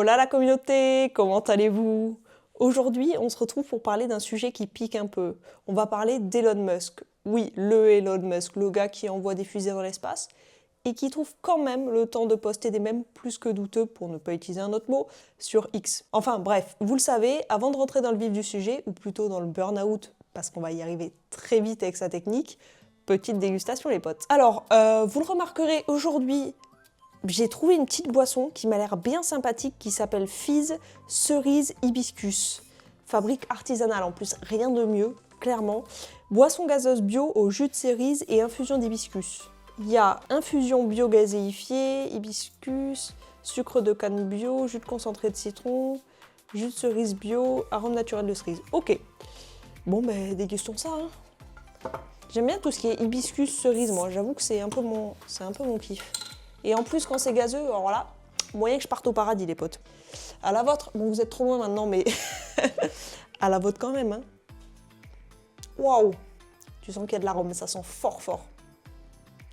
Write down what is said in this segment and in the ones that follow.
Hola la communauté, comment allez-vous? Aujourd'hui, on se retrouve pour parler d'un sujet qui pique un peu. On va parler d'Elon Musk. Oui, le Elon Musk, le gars qui envoie des fusées dans l'espace et qui trouve quand même le temps de poster des mèmes plus que douteux, pour ne pas utiliser un autre mot, sur X. Enfin bref, vous le savez, avant de rentrer dans le vif du sujet, ou plutôt dans le burn-out, parce qu'on va y arriver très vite avec sa technique, petite dégustation les potes. Alors, vous le remarquerez aujourd'hui, j'ai trouvé une petite boisson qui m'a l'air bien sympathique qui s'appelle Fizz Cerise Hibiscus. Fabrique artisanale en plus, rien de mieux, clairement. Boisson gazeuse bio au jus de cerise et infusion d'hibiscus. Il y a infusion bio gazéifiée, hibiscus, sucre de canne bio, jus de concentré de citron, jus de cerise bio, arôme naturel de cerise. Ok. Bon ben dégustons ça. J'aime bien tout ce qui est hibiscus cerise, moi. J'avoue que c'est un peu mon kiff. Et en plus, quand c'est gazeux, alors là, moyen que je parte au paradis, les potes. À la vôtre, bon, vous êtes trop loin maintenant, mais à la vôtre quand même. Hein. Waouh! Tu sens qu'il y a de l'arôme, ça sent fort, fort.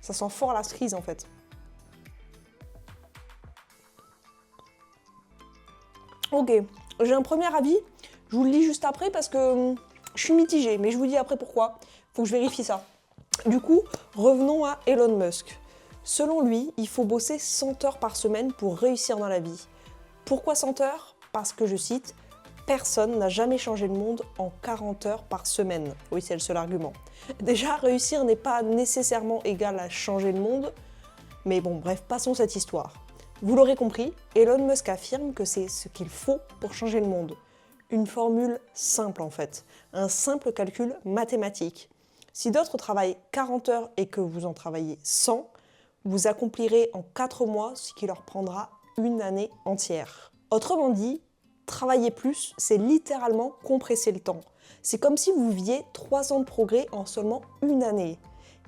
Ça sent fort la cerise, en fait. Ok, j'ai un premier avis. Je vous le lis juste après parce que je suis mitigée, mais je vous dis après pourquoi. Faut que je vérifie ça. Du coup, revenons à Elon Musk. Selon lui, il faut bosser 100 heures par semaine pour réussir dans la vie. Pourquoi 100 heures? Parce que, je cite, « Personne n'a jamais changé le monde en 40 heures par semaine ». Oui, c'est le seul argument. Déjà, réussir n'est pas nécessairement égal à changer le monde, mais bon, bref, passons cette histoire. Vous l'aurez compris, Elon Musk affirme que c'est ce qu'il faut pour changer le monde. Une formule simple en fait, un simple calcul mathématique. Si d'autres travaillent 40 heures et que vous en travaillez 100, vous accomplirez en 4 mois ce qui leur prendra une année entière. Autrement dit, travailler plus, c'est littéralement compresser le temps. C'est comme si vous viviez 3 ans de progrès en seulement une année.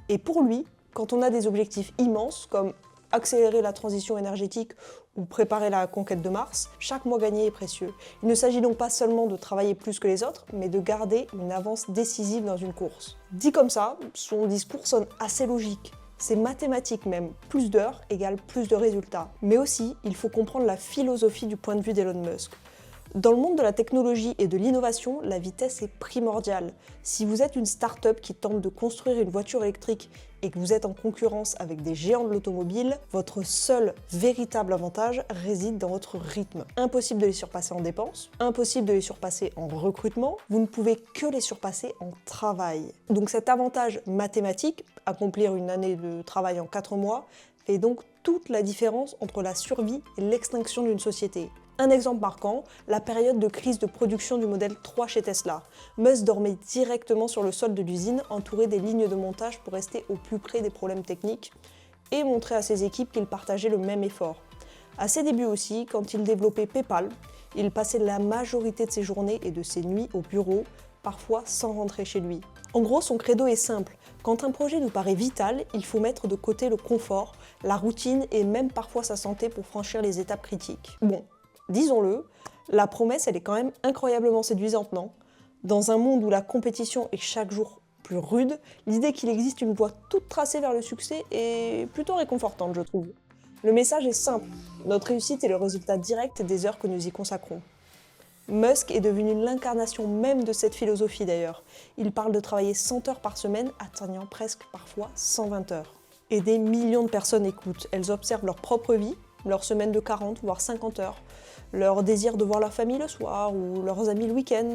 Et pour lui, quand on a des objectifs immenses, comme accélérer la transition énergétique ou préparer la conquête de Mars, chaque mois gagné est précieux. Il ne s'agit donc pas seulement de travailler plus que les autres, mais de garder une avance décisive dans une course. Dit comme ça, son discours sonne assez logique. C'est mathématique même, plus d'heures égale plus de résultats. Mais aussi, il faut comprendre la philosophie du point de vue d'Elon Musk. Dans le monde de la technologie et de l'innovation, la vitesse est primordiale. Si vous êtes une start-up qui tente de construire une voiture électrique et que vous êtes en concurrence avec des géants de l'automobile, votre seul véritable avantage réside dans votre rythme. Impossible de les surpasser en dépenses, impossible de les surpasser en recrutement, vous ne pouvez que les surpasser en travail. Donc cet avantage mathématique, accomplir une année de travail en 4 mois, fait donc toute la différence entre la survie et l'extinction d'une société. Un exemple marquant, la période de crise de production du modèle 3 chez Tesla. Musk dormait directement sur le sol de l'usine, entouré des lignes de montage pour rester au plus près des problèmes techniques et montrer à ses équipes qu'il partageait le même effort. À ses débuts aussi, quand il développait PayPal, il passait la majorité de ses journées et de ses nuits au bureau, parfois sans rentrer chez lui. En gros, son credo est simple. Quand un projet nous paraît vital, il faut mettre de côté le confort, la routine et même parfois sa santé pour franchir les étapes critiques. Bon. Disons-le, la promesse, elle est quand même incroyablement séduisante, non? Dans un monde où la compétition est chaque jour plus rude, l'idée qu'il existe une voie toute tracée vers le succès est plutôt réconfortante, je trouve. Le message est simple, notre réussite est le résultat direct des heures que nous y consacrons. Musk est devenu l'incarnation même de cette philosophie d'ailleurs. Il parle de travailler 100 heures par semaine, atteignant presque parfois 120 heures. Et des millions de personnes écoutent, elles observent leur propre vie, leur semaine de 40 voire 50 heures, leur désir de voir leur famille le soir ou leurs amis le week-end,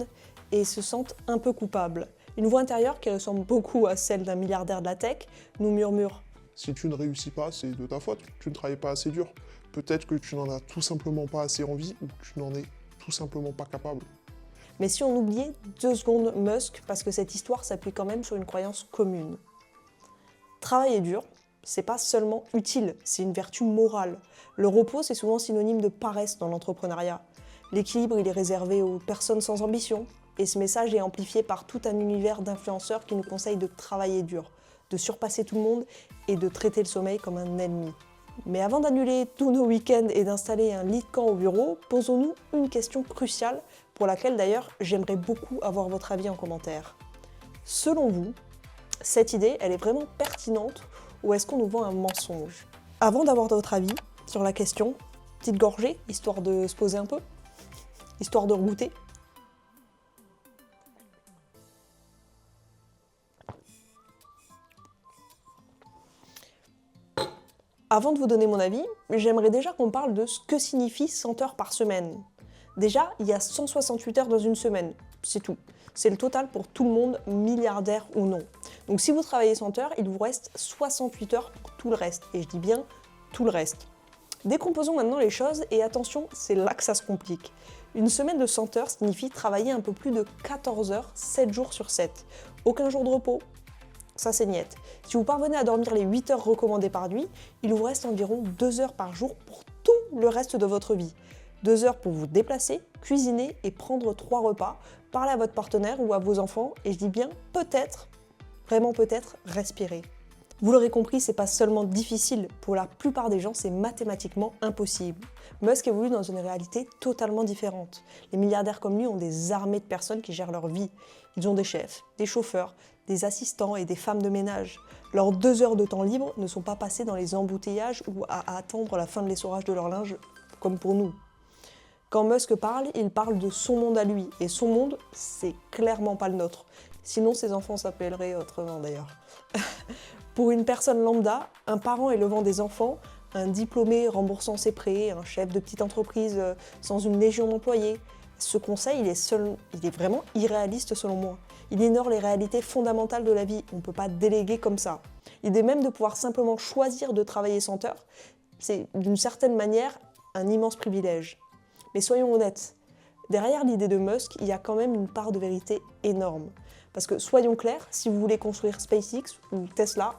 et se sentent un peu coupables. Une voix intérieure qui ressemble beaucoup à celle d'un milliardaire de la tech nous murmure « Si tu ne réussis pas, c'est de ta faute, tu ne travailles pas assez dur. Peut-être que tu n'en as tout simplement pas assez envie ou que tu n'en es tout simplement pas capable. » Mais si on oubliait 2 secondes Musk, parce que cette histoire s'appuie quand même sur une croyance commune. Travailler dur, c'est pas seulement utile, c'est une vertu morale. Le repos, c'est souvent synonyme de paresse dans l'entrepreneuriat. L'équilibre, il est réservé aux personnes sans ambition, et ce message est amplifié par tout un univers d'influenceurs qui nous conseillent de travailler dur, de surpasser tout le monde et de traiter le sommeil comme un ennemi. Mais avant d'annuler tous nos week-ends et d'installer un lit de camp au bureau, posons-nous une question cruciale, pour laquelle d'ailleurs j'aimerais beaucoup avoir votre avis en commentaire. Selon vous, cette idée, elle est vraiment pertinente ou est-ce qu'on nous vend un mensonge? Avant d'avoir votre avis sur la question, Petite gorgée, histoire de se poser un peu, histoire de regoûter. Avant de vous donner mon avis, j'aimerais déjà qu'on parle de ce que signifie 100 heures par semaine. Déjà, il y a 168 heures dans une semaine, c'est tout. C'est le total pour tout le monde, milliardaire ou non. Donc si vous travaillez 100 heures, il vous reste 68 heures pour tout le reste. Et je dis bien tout le reste. Décomposons maintenant les choses et attention, c'est là que ça se complique. Une semaine de 100 heures signifie travailler un peu plus de 14 heures, 7 jours sur 7. Aucun jour de repos, ça c'est niette. Si vous parvenez à dormir les 8 heures recommandées par nuit, il vous reste environ 2 heures par jour pour tout le reste de votre vie. 2 heures pour vous déplacer, cuisiner et prendre 3 repas, parler à votre partenaire ou à vos enfants, et je dis bien peut-être, vraiment peut-être, respirer. Vous l'aurez compris, c'est pas seulement difficile, pour la plupart des gens, c'est mathématiquement impossible. Musk évolue dans une réalité totalement différente. Les milliardaires comme lui ont des armées de personnes qui gèrent leur vie. Ils ont des chefs, des chauffeurs, des assistants et des femmes de ménage. Leurs 2 heures de temps libre ne sont pas passées dans les embouteillages ou à attendre la fin de l'essorage de leur linge, comme pour nous. Quand Musk parle, il parle de son monde à lui, et son monde, c'est clairement pas le nôtre. Sinon, ses enfants s'appelleraient autrement d'ailleurs. Pour une personne lambda, un parent élevant des enfants, un diplômé remboursant ses prêts, un chef de petite entreprise sans une légion d'employés, ce conseil, il est vraiment irréaliste selon moi. Il ignore les réalités fondamentales de la vie, on ne peut pas déléguer comme ça. L'idée même de pouvoir simplement choisir de travailler 100 heures, c'est d'une certaine manière un immense privilège. Mais soyons honnêtes, derrière l'idée de Musk, il y a quand même une part de vérité énorme. Parce que soyons clairs, si vous voulez construire SpaceX ou Tesla,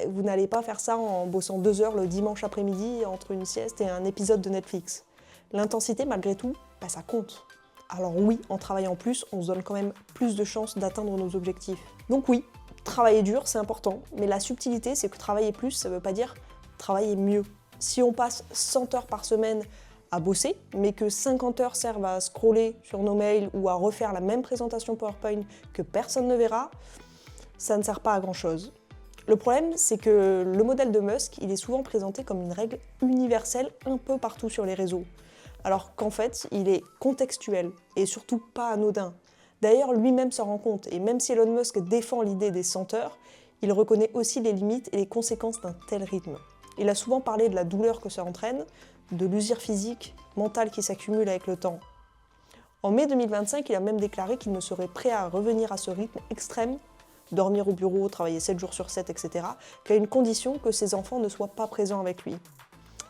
vous n'allez pas faire ça en bossant 2 heures le dimanche après-midi entre une sieste et un épisode de Netflix. L'intensité, malgré tout, ça compte. Alors oui, en travaillant plus, on se donne quand même plus de chances d'atteindre nos objectifs. Donc oui, travailler dur, c'est important, mais la subtilité, c'est que travailler plus, ça ne veut pas dire travailler mieux. Si on passe 100 heures par semaine à bosser, mais que 50 heures servent à scroller sur nos mails ou à refaire la même présentation PowerPoint que personne ne verra, ça ne sert pas à grand-chose. Le problème, c'est que le modèle de Musk, il est souvent présenté comme une règle universelle un peu partout sur les réseaux, alors qu'en fait, il est contextuel et surtout pas anodin. D'ailleurs, lui-même s'en rend compte, et même si Elon Musk défend l'idée des 100 heures, il reconnaît aussi les limites et les conséquences d'un tel rythme. Il a souvent parlé de la douleur que ça entraîne, de l'usure physique, mentale qui s'accumule avec le temps. En mai 2025, il a même déclaré qu'il ne serait prêt à revenir à ce rythme extrême, dormir au bureau, travailler 7 jours sur 7, etc., qu'à une condition que ses enfants ne soient pas présents avec lui.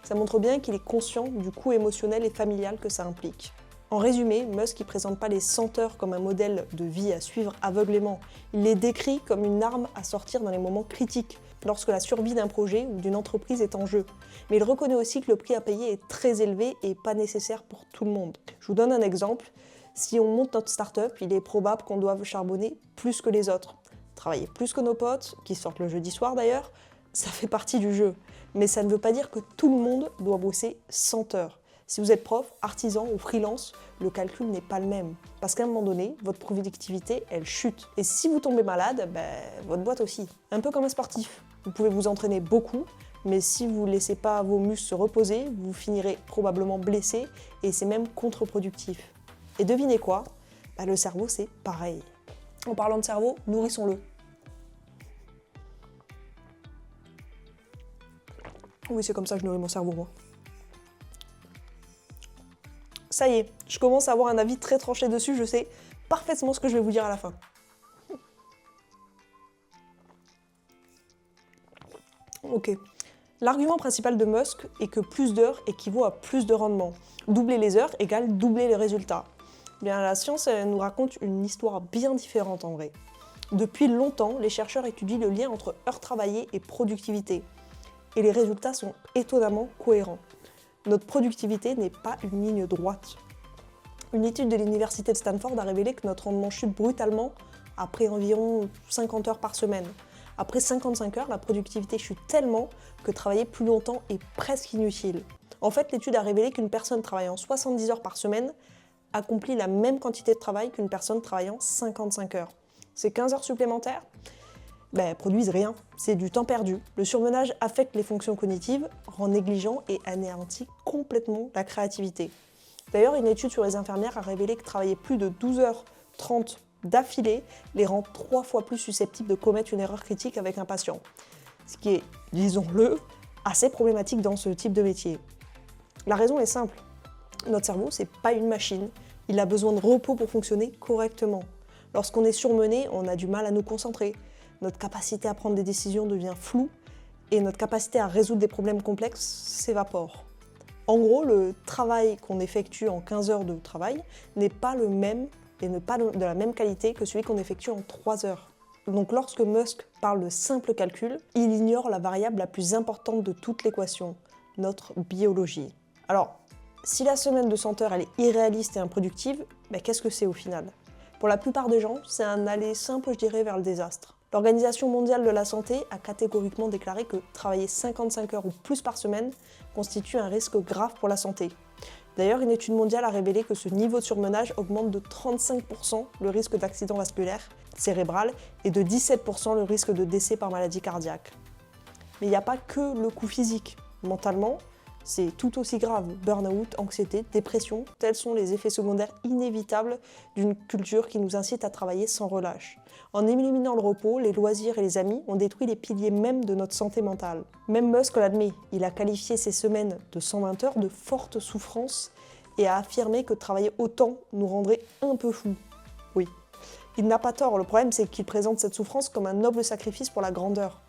Ça montre bien qu'il est conscient du coût émotionnel et familial que ça implique. En résumé, Musk ne présente pas les 100 heures comme un modèle de vie à suivre aveuglément. Il les décrit comme une arme à sortir dans les moments critiques, lorsque la survie d'un projet ou d'une entreprise est en jeu. Mais il reconnaît aussi que le prix à payer est très élevé et pas nécessaire pour tout le monde. Je vous donne un exemple. Si on monte notre start-up, il est probable qu'on doive charbonner plus que les autres. Travailler plus que nos potes, qui sortent le jeudi soir d'ailleurs, ça fait partie du jeu. Mais ça ne veut pas dire que tout le monde doit bosser 100 heures. Si vous êtes prof, artisan ou freelance, le calcul n'est pas le même. Parce qu'à un moment donné, votre productivité, elle chute. Et si vous tombez malade, votre boîte aussi. Un peu comme un sportif. Vous pouvez vous entraîner beaucoup, mais si vous ne laissez pas vos muscles se reposer, vous finirez probablement blessé et c'est même contre-productif. Et devinez quoi ? Le cerveau, c'est pareil. En parlant de cerveau, nourrissons-le. Oui, c'est comme ça que je nourris mon cerveau, moi. Ça y est, je commence à avoir un avis très tranché dessus, je sais parfaitement ce que je vais vous dire à la fin. Ok. L'argument principal de Musk est que plus d'heures équivaut à plus de rendement. Doubler les heures égale doubler les résultats. Bien, la science elle nous raconte une histoire bien différente en vrai. Depuis longtemps, les chercheurs étudient le lien entre heures travaillées et productivité. Et les résultats sont étonnamment cohérents. Notre productivité n'est pas une ligne droite. Une étude de l'université de Stanford a révélé que notre rendement chute brutalement après environ 50 heures par semaine. Après 55 heures, la productivité chute tellement que travailler plus longtemps est presque inutile. En fait, l'étude a révélé qu'une personne travaillant 70 heures par semaine accomplit la même quantité de travail qu'une personne travaillant 55 heures. C'est 15 heures supplémentaires. produisent rien. C'est du temps perdu. Le surmenage affecte les fonctions cognitives, rend négligent et anéantit complètement la créativité. D'ailleurs, une étude sur les infirmières a révélé que travailler plus de 12h30 d'affilée les rend 3 fois plus susceptibles de commettre une erreur critique avec un patient. Ce qui est, disons-le, assez problématique dans ce type de métier. La raison est simple. Notre cerveau, c'est pas une machine. Il a besoin de repos pour fonctionner correctement. Lorsqu'on est surmené, on a du mal à nous concentrer. Notre capacité à prendre des décisions devient floue et notre capacité à résoudre des problèmes complexes s'évapore. En gros, le travail qu'on effectue en 15 heures de travail n'est pas le même et n'est pas de la même qualité que celui qu'on effectue en 3 heures. Donc lorsque Musk parle de simple calcul, il ignore la variable la plus importante de toute l'équation, notre biologie. Alors, si la semaine de 100 heures elle est irréaliste et improductive, qu'est-ce que c'est au final? Pour la plupart des gens, c'est un aller simple, je dirais, vers le désastre. L'Organisation mondiale de la santé a catégoriquement déclaré que travailler 55 heures ou plus par semaine constitue un risque grave pour la santé. D'ailleurs, une étude mondiale a révélé que ce niveau de surmenage augmente de 35% le risque d'accident vasculaire cérébral et de 17% le risque de décès par maladie cardiaque. Mais il n'y a pas que le coût physique. Mentalement, c'est tout aussi grave. Burn-out, anxiété, dépression, tels sont les effets secondaires inévitables d'une culture qui nous incite à travailler sans relâche. En éliminant le repos, les loisirs et les amis, on détruit les piliers même de notre santé mentale. Même Musk l'admet, il a qualifié ces semaines de 120 heures de forte souffrance et a affirmé que travailler autant nous rendrait un peu fous. Oui, il n'a pas tort, le problème c'est qu'il présente cette souffrance comme un noble sacrifice pour la grandeur.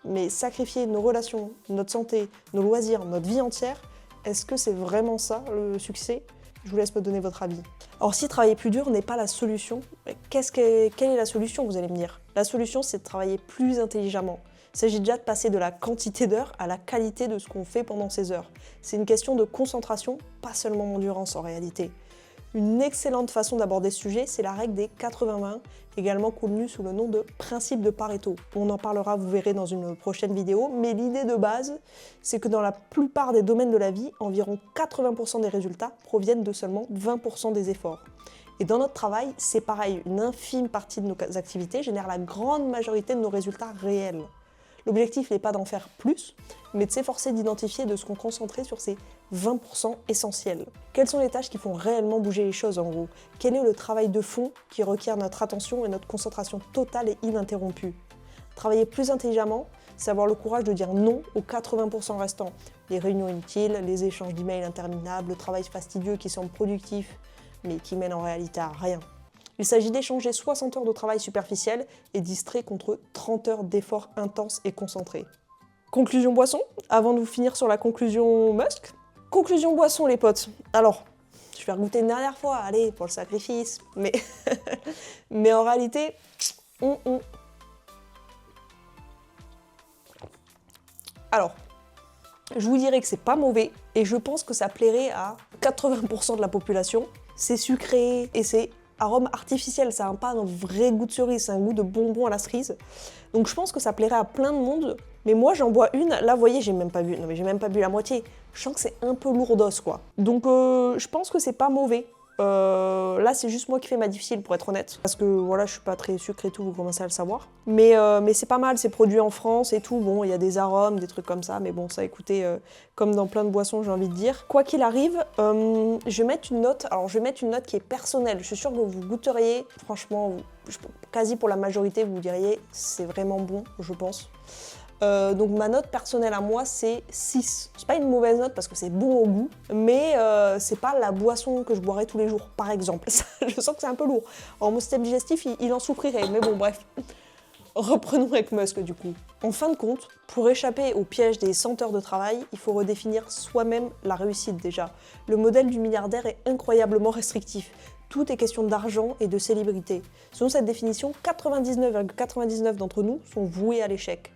Mais sacrifier nos relations, notre santé, nos loisirs, notre vie entière, est-ce que c'est vraiment ça le succès? Je vous laisse me donner votre avis. Or, si travailler plus dur n'est pas la solution, quelle est la solution, vous allez me dire? La solution, c'est de travailler plus intelligemment. Il s'agit déjà de passer de la quantité d'heures à la qualité de ce qu'on fait pendant ces heures. C'est une question de concentration, pas seulement d'endurance en réalité. Une excellente façon d'aborder ce sujet, c'est la règle des 80-20, également connue sous le nom de principe de Pareto. On en parlera, vous verrez, dans une prochaine vidéo, mais l'idée de base, c'est que dans la plupart des domaines de la vie, environ 80% des résultats proviennent de seulement 20% des efforts. Et dans notre travail, c'est pareil, une infime partie de nos activités génère la grande majorité de nos résultats réels. L'objectif n'est pas d'en faire plus, mais de s'efforcer d'identifier et de se concentrer sur ces 20% essentiels. Quelles sont les tâches qui font réellement bouger les choses en gros? Quel est le travail de fond qui requiert notre attention et notre concentration totale et ininterrompue? Travailler plus intelligemment, c'est avoir le courage de dire non aux 80% restants. Les réunions inutiles, les échanges d'emails interminables, le travail fastidieux qui semble productif, mais qui mène en réalité à rien. Il s'agit d'échanger 60 heures de travail superficiel et distrait contre 30 heures d'efforts intenses et concentrés. Conclusion boisson, avant de vous finir sur la conclusion Musk. Conclusion boisson les potes. Alors, je vais regoûter une dernière fois, allez, pour le sacrifice, mais, mais en réalité, Alors, je vous dirais que c'est pas mauvais et je pense que ça plairait à 80% de la population. C'est sucré et c'est arôme artificiel, ça n'a pas un vrai goût de cerise, c'est un goût de bonbon à la cerise. Donc je pense que ça plairait à plein de monde, mais moi j'en bois une, là vous voyez j'ai même pas bu la moitié, je sens que c'est un peu lourdos quoi. Donc je pense que c'est pas mauvais. Là c'est juste moi qui fais ma difficile pour être honnête, parce que voilà je suis pas très sucré et tout, vous commencez à le savoir. Mais c'est pas mal, c'est produit en France et tout, bon il y a des arômes, des trucs comme ça, mais bon ça écoutez, comme dans plein de boissons j'ai envie de dire. Quoi qu'il arrive, je vais mettre une note, alors je vais mettre une note qui est personnelle, je suis sûre que vous goûteriez, franchement, quasi pour la majorité vous diriez c'est vraiment bon je pense. Donc ma note personnelle à moi c'est 6. C'est pas une mauvaise note parce que c'est bon au goût, mais c'est pas la boisson que je boirais tous les jours par exemple. Je sens que c'est un peu lourd. Alors mon système digestif il en souffrirait, mais bon bref. Reprenons avec Musk du coup. En fin de compte, pour échapper au piège des 100 heures de travail, il faut redéfinir soi-même la réussite déjà. Le modèle du milliardaire est incroyablement restrictif. Tout est question d'argent et de célébrité. Selon cette définition, 99,99% d'entre nous sont voués à l'échec.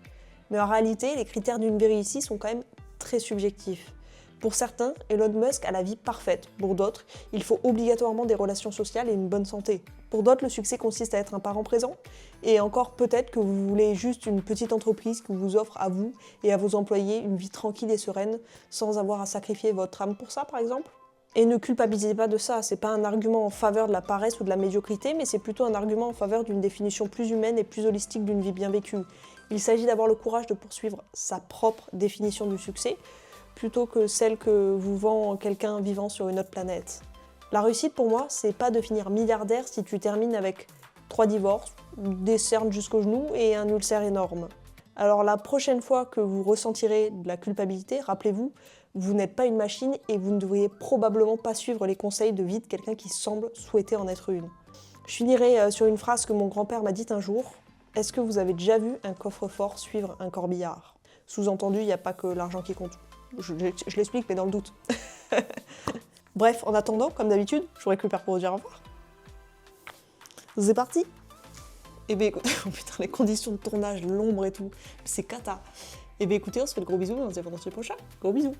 Mais en réalité, les critères d'une vie réussie sont quand même très subjectifs. Pour certains, Elon Musk a la vie parfaite. Pour d'autres, il faut obligatoirement des relations sociales et une bonne santé. Pour d'autres, le succès consiste à être un parent présent. Et encore, peut-être que vous voulez juste une petite entreprise qui vous offre à vous et à vos employés une vie tranquille et sereine, sans avoir à sacrifier votre âme pour ça, par exemple. Et ne culpabilisez pas de ça, c'est pas un argument en faveur de la paresse ou de la médiocrité, mais c'est plutôt un argument en faveur d'une définition plus humaine et plus holistique d'une vie bien vécue. Il s'agit d'avoir le courage de poursuivre sa propre définition du succès, plutôt que celle que vous vend quelqu'un vivant sur une autre planète. La réussite pour moi, c'est pas de finir milliardaire si tu termines avec 3 divorces, des cernes jusqu'aux genoux et un ulcère énorme. Alors la prochaine fois que vous ressentirez de la culpabilité, rappelez-vous, vous n'êtes pas une machine et vous ne devriez probablement pas suivre les conseils de vie de quelqu'un qui semble souhaiter en être une. Je finirai sur une phrase que mon grand-père m'a dite un jour. Est-ce que vous avez déjà vu un coffre-fort suivre un corbillard ? Sous-entendu, il n'y a pas que l'argent qui compte. Je l'explique, mais dans le doute. Bref, en attendant, comme d'habitude, je vous récupère pour vous dire au revoir. C'est parti. Eh bien écoutez, oh putain, les conditions de tournage, l'ombre et tout, c'est cata. Eh bien écoutez, on se fait le gros bisou et on se dit à vendredi prochain. Gros bisous.